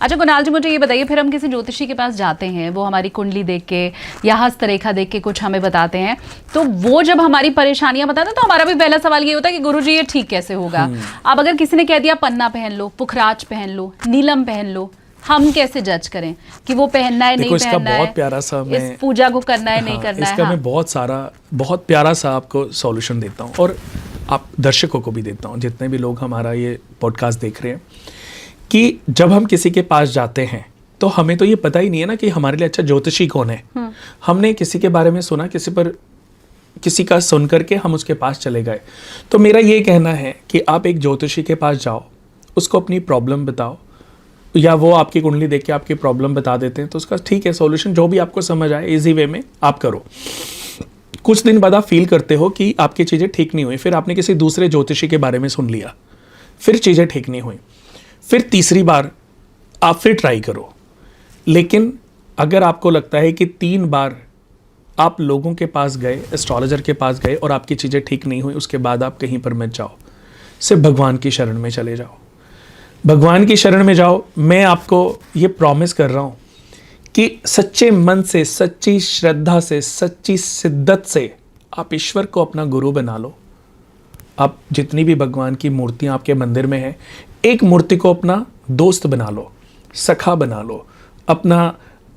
अच्छा कुणाल जी, मुझे ये बताइए, फिर हम किसी ज्योतिषी के पास जाते हैं, वो हमारी कुंडली देख के या हस्तरेखा देख के कुछ हमें बताते हैं, तो वो जब हमारी परेशानियां बताते हैं तो हमारा भी पहला सवाल ये होता है कि गुरुजी ये ठीक कैसे होगा। अब अगर किसी ने कह दिया पन्ना पहन लो, पुखराज पहन लो, नीलम पहन लो, हम कैसे जज करें कि वो पहनना है नहीं पहनना है, बहुत प्यारा सा मैं इस पूजा को करना है नहीं करना है? इसका मैं बहुत प्यारा सा आपको सॉल्यूशन देता हूँ, और आप दर्शकों को भी देता हूँ, जितने भी लोग हमारा ये पॉडकास्ट देख रहे हैं, कि जब हम किसी के पास जाते हैं तो हमें तो ये पता ही नहीं है ना कि हमारे लिए अच्छा ज्योतिषी कौन है। हमने किसी के बारे में सुना, किसी का सुन करके हम उसके पास चले गए। तो मेरा ये कहना है कि आप एक ज्योतिषी के पास जाओ, उसको अपनी प्रॉब्लम बताओ, या वो आपकी कुंडली देख के आपकी प्रॉब्लम बता देते हैं, तो उसका ठीक है सॉल्यूशन जो भी आपको समझ आए इजी वे में आप करो। कुछ दिन बाद आप फील करते हो कि आपकी चीज़ें ठीक नहीं हुई, फिर आपने किसी दूसरे ज्योतिषी के बारे में सुन लिया, फिर चीज़ें ठीक नहीं हुई, फिर तीसरी बार आप फिर ट्राई करो। लेकिन अगर आपको लगता है कि 3 बार आप लोगों के पास गए, एस्ट्रोलॉजर के पास गए और आपकी चीज़ें ठीक नहीं हुई, उसके बाद आप कहीं पर मत जाओ, सिर्फ भगवान की शरण में चले जाओ, भगवान की शरण में जाओ। मैं आपको ये प्रॉमिस कर रहा हूँ कि सच्चे मन से, सच्ची श्रद्धा से, सच्ची शिद्दत से आप ईश्वर को अपना गुरु बना लो। आप जितनी भी भगवान की मूर्तियाँ आपके मंदिर में हैं, एक मूर्ति को अपना दोस्त बना लो, सखा बना लो, अपना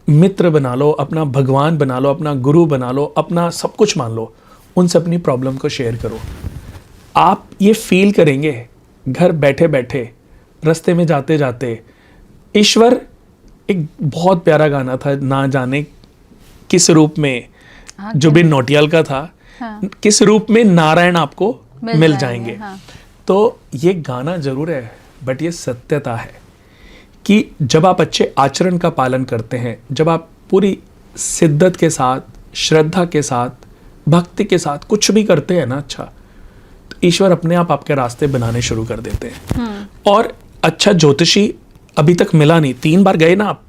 मित्र बना लो, अपना भगवान बना लो, अपना गुरु बना लो, अपना सब कुछ मान लो। उनसे अपनी प्रॉब्लम को शेयर करो। आप ये फील करेंगे घर बैठे बैठे, रास्ते में जाते जाते। ईश्वर, एक बहुत प्यारा गाना था, ना जाने किस रूप में, जुबिन नौटियाल का था, किस रूप में नारायण आपको मिल जाएंगे। तो ये गाना जरूर है, बट ये सत्यता है कि जब आप अच्छे आचरण का पालन करते हैं, जब आप पूरी शिद्दत के साथ, श्रद्धा के साथ, भक्ति के साथ कुछ भी करते हैं ना अच्छा, तो ईश्वर अपने आप आपके रास्ते बनाने शुरू कर देते हैं। और अच्छा ज्योतिषी अभी तक मिला नहीं, 3 बार गए ना आप,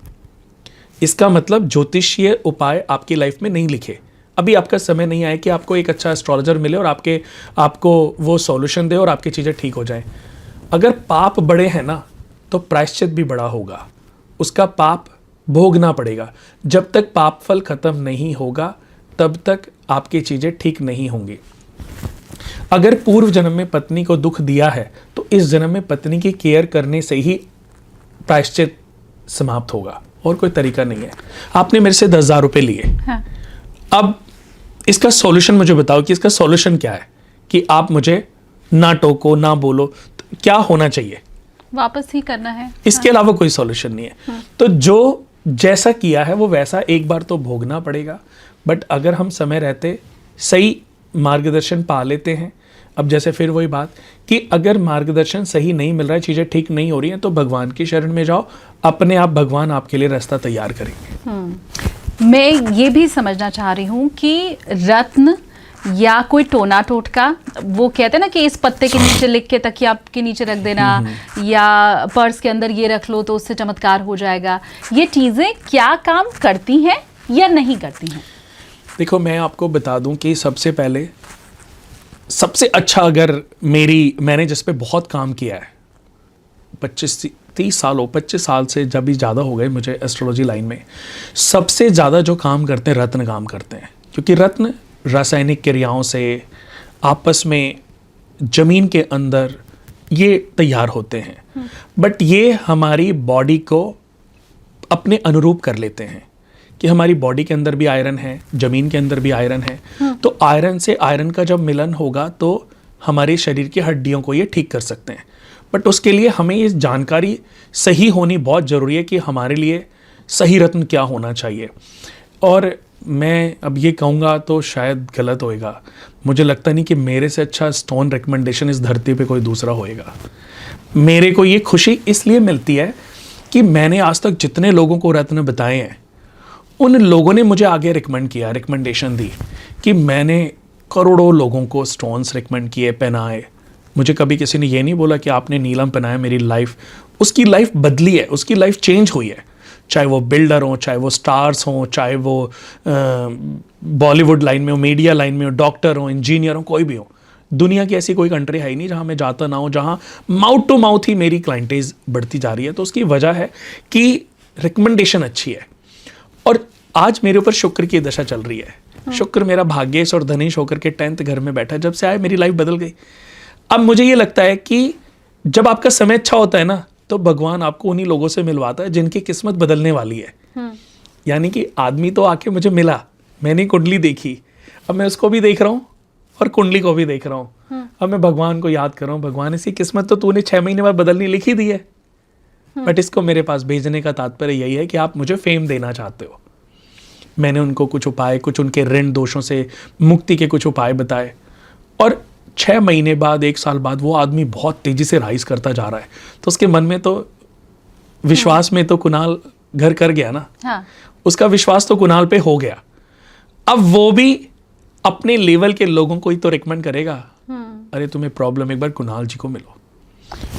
इसका मतलब ज्योतिषीय उपाय आपकी लाइफ में नहीं लिखे। अभी आपका समय नहीं आया कि आपको एक अच्छा एस्ट्रोलॉजर मिले और आपको वो सॉल्यूशन दे और आपकी चीज़ें ठीक हो जाएं। अगर पाप बड़े हैं ना, तो प्रायश्चित भी बड़ा होगा, उसका पाप भोगना पड़ेगा। जब तक पाप फल खत्म नहीं होगा तब तक आपकी चीज़ें ठीक नहीं होंगी। अगर पूर्व जन्म में पत्नी को दुख दिया है तो इस जन्म में पत्नी की केयर करने से ही प्रायश्चित समाप्त होगा, और कोई तरीका नहीं है। आपने मेरे से 10,000 रुपये लिए, हाँ। अब इसका सॉल्यूशन मुझे बताओ कि इसका सॉल्यूशन क्या है, कि आप मुझे ना टोको ना बोलो, तो क्या होना चाहिए? वापस ही करना है, इसके अलावा कोई सॉल्यूशन नहीं है। तो जो जैसा किया है वो वैसा एक बार तो भोगना पड़ेगा। बट अगर हम समय रहते सही मार्गदर्शन पा लेते हैं, अब जैसे फिर वही बात कि अगर मार्गदर्शन सही नहीं मिल रहा है, चीज़ें ठीक नहीं हो रही हैं, तो भगवान की शरण में जाओ, अपने आप भगवान आपके लिए रास्ता तैयार करेंगे। मैं ये भी समझना चाह रही हूँ कि रत्न या कोई टोना टोटका, वो कहते हैं ना कि इस पत्ते के नीचे लिख के तकिया के नीचे रख देना, या पर्स के अंदर ये रख लो तो उससे चमत्कार हो जाएगा, ये चीज़ें क्या काम करती हैं या नहीं करती हैं? देखो, मैं आपको बता दूं कि सबसे पहले सबसे अच्छा, अगर मैंने जिस पे बहुत काम किया है, 25 साल से जब भी ज़्यादा हो गए मुझे एस्ट्रोलॉजी लाइन में, सबसे ज़्यादा जो काम करते हैं रत्न काम करते हैं। क्योंकि रत्न रासायनिक क्रियाओं से आपस में जमीन के अंदर ये तैयार होते हैं, बट ये हमारी बॉडी को अपने अनुरूप कर लेते हैं कि हमारी बॉडी के अंदर भी आयरन है, जमीन के अंदर भी आयरन है। तो आयरन से आयरन का जब मिलन होगा तो हमारे शरीर की हड्डियों को ये ठीक कर सकते हैं। बट उसके लिए हमें ये जानकारी सही होनी बहुत ज़रूरी है कि हमारे लिए सही रत्न क्या होना चाहिए। और मैं अब ये कहूँगा तो शायद गलत होएगा, मुझे लगता नहीं कि मेरे से अच्छा स्टोन रिकमेंडेशन इस धरती पे कोई दूसरा होएगा। मेरे को ये खुशी इसलिए मिलती है कि मैंने आज तक जितने लोगों को रत्न बताए हैं, उन लोगों ने मुझे आगे रिकमेंडेशन दी कि मैंने करोड़ों लोगों को स्टोन्स रिकमेंड किए, पहनाए। मुझे कभी किसी ने ये नहीं बोला कि आपने नीलम पहनाया, मेरी लाइफ, उसकी लाइफ बदली है, उसकी लाइफ चेंज हुई है। चाहे वो बिल्डर हो, चाहे वो स्टार्स हों, चाहे वो बॉलीवुड लाइन में हो, मीडिया लाइन में हो, डॉक्टर हो, इंजीनियर हो, कोई भी हो, दुनिया की ऐसी कोई कंट्री है ही नहीं जहाँ मैं जाता ना हूँ, जहाँ माउथ टू माउथ ही मेरी क्लाइंटेज बढ़ती जा रही है। तो उसकी वजह है कि रिकमेंडेशन अच्छी है। और आज मेरे ऊपर शुक्र की दशा चल रही है। शुक्र मेरा भाग्येश और धनेश होकर के 10th घर में बैठा है। जब से आए मेरी लाइफ बदल गई। अब मुझे ये लगता है कि जब आपका समय अच्छा होता है ना, तो भगवान आपको उन्हीं लोगों से मिलवाता है जिनकी किस्मत बदलने वाली है। यानी कि आदमी तो आके मुझे मिला, मैंने कुंडली देखी, अब मैं उसको भी देख रहा हूँ और कुंडली को भी देख रहा हूँ। अब मैं भगवान को याद कर रहा हूँ, भगवान इसकी किस्मत तो तूने 6 महीने बाद बदलनी लिखी दी है, बट इसको मेरे पास भेजने का तात्पर्य यही है कि आप मुझे फेम देना चाहते हो। मैंने उनको कुछ उपाय, कुछ उनके ऋण दोषों से मुक्ति के कुछ उपाय बताए, और 6 महीने बाद, 1 साल बाद वो आदमी बहुत तेजी से राइज करता जा रहा है। तो उसके मन में तो विश्वास में तो कुणाल घर कर गया ना। हाँ। उसका विश्वास तो कुणाल पे हो गया। अब वो भी अपने लेवल के लोगों को ही तो रिकमेंड करेगा, अरे तुम्हें प्रॉब्लम, एक बार कुणाल जी को मिलो।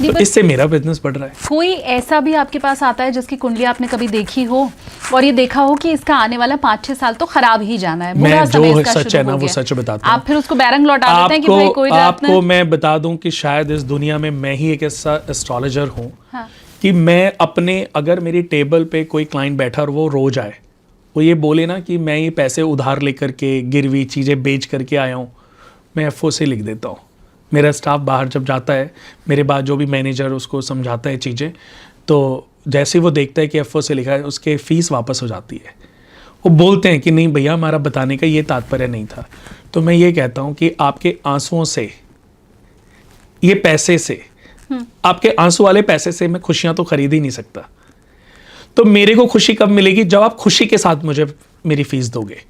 तो इससे मेरा बिजनेस बढ़ रहा है। कोई ऐसा भी आपके पास आता है जिसकी कुंडली आपने कभी देखी हो और ये देखा हो कि इसका आने वाला 5-6 साल तो खराब ही जाना है, बुरा मैं समय जो इसका सच शुरू है ना हो वो गया। सच बताता हूँ। आप फिर उसको बैरंग लौटा देते हैं कि भाई कोई बात आपको नहीं। मैं बता दूं कि शायद इस दुनिया में मैं ही एक ऐसा एस्ट्रोलॉजर हूँ हाँ। कि मैं अपने, अगर मेरी टेबल पे कोई क्लाइंट बैठा और वो रो जाए, वो ये बोले ना कि मैं ये पैसे उधार लेकर के, गिरवी चीज़ें बेच करके आया हूँ, मैं एफओ से लिख देता हूँ। मेरा स्टाफ बाहर जब जाता है, मेरे बाद जो भी मैनेजर उसको समझाता है चीज़ें, तो जैसे वो देखता है कि एफओ से लिखा है, उसके फीस वापस हो जाती है। वो बोलते हैं कि नहीं भैया, हमारा बताने का ये तात्पर्य नहीं था। तो मैं ये कहता हूँ कि आपके आंसुओं से, ये पैसे से, आपके आंसू वाले पैसे से मैं खुशियाँ तो खरीद ही नहीं सकता। तो मेरे को खुशी कब मिलेगी? जब आप खुशी के साथ मुझे मेरी फीस दोगे।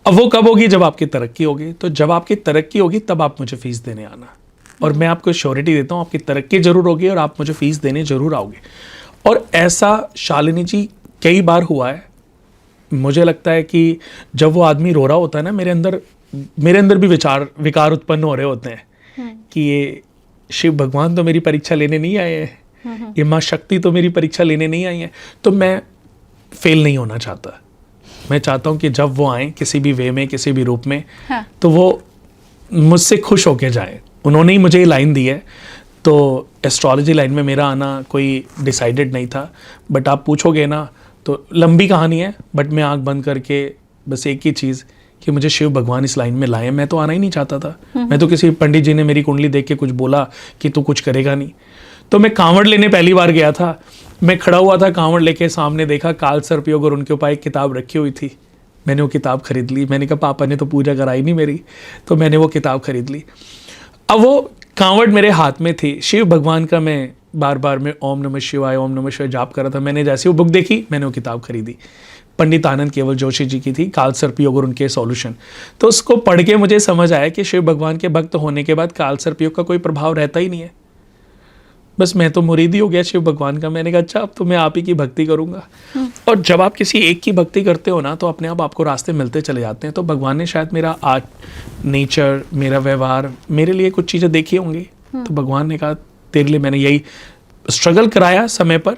अब वो कब होगी? जब आपकी तरक्की होगी। तो जब आपकी तरक्की होगी तब आप मुझे फीस देने आना, और मैं आपको श्योरिटी देता हूँ आपकी तरक्की जरूर होगी और आप मुझे फीस देने जरूर आओगे। और ऐसा शालिनी जी कई बार हुआ है। मुझे लगता है कि जब वो आदमी रो रहा होता है ना, मेरे अंदर भी विकार उत्पन्न हो रहे होते हैं कि ये शिव भगवान तो मेरी परीक्षा लेने नहीं आए हैं, ये माँ शक्ति तो मेरी परीक्षा लेने नहीं आई है। तो मैं फेल नहीं होना चाहता। मैं चाहता हूँ कि जब वो आए किसी भी वे में, किसी भी रूप में, हाँ। तो वो मुझसे खुश होके जाए। उन्होंने ही मुझे ये लाइन दी है। तो एस्ट्रोलॉजी लाइन में मेरा आना कोई डिसाइडेड नहीं था, बट आप पूछोगे ना तो लंबी कहानी है, बट मैं आंख बंद करके बस एक ही चीज़ कि मुझे शिव भगवान इस लाइन में लाए। मैं तो आना ही नहीं चाहता था। मैं तो, किसी पंडित जी ने मेरी कुंडली देख के कुछ बोला कि तू कुछ करेगा नहीं। तो मैं कांवड़ लेने पहली बार गया था। मैं खड़ा हुआ था कांवड़ लेके, सामने देखा काल सर्पयोग और उनके ऊपर एक किताब रखी हुई थी। मैंने वो किताब खरीद ली। मैंने कहा पापा ने तो पूजा कराई नहीं मेरी, तो मैंने वो किताब खरीद ली। अब वो कांवड़ मेरे हाथ में थी। शिव भगवान का मैं बार बार में ओम नमः शिवाय, ओम नमः शिवाय जाप कर रहा था। मैंने जैसे वो बुक देखी, मैंने वो किताब खरीदी। पंडित आनंद केवल जोशी जी की थी, काल सर्पयोग और उनके सॉल्यूशन। तो उसको पढ़ के मुझे समझ आया कि शिव भगवान के भक्त होने के बाद काल सर्पयोग का कोई प्रभाव रहता ही नहीं है। बस मैं तो मुरीद ही हो गया शिव भगवान का। मैंने कहा अच्छा, अब तो मैं आप ही की भक्ति करूंगा। और जब आप किसी एक की भक्ति करते हो ना, तो अपने आप आपको रास्ते मिलते चले जाते हैं। तो भगवान ने शायद मेरा आर्ट, नेचर, मेरा व्यवहार, मेरे लिए कुछ चीज़ें देखी होंगी। तो भगवान ने कहा तेरे लिए मैंने यही स्ट्रगल कराया समय पर,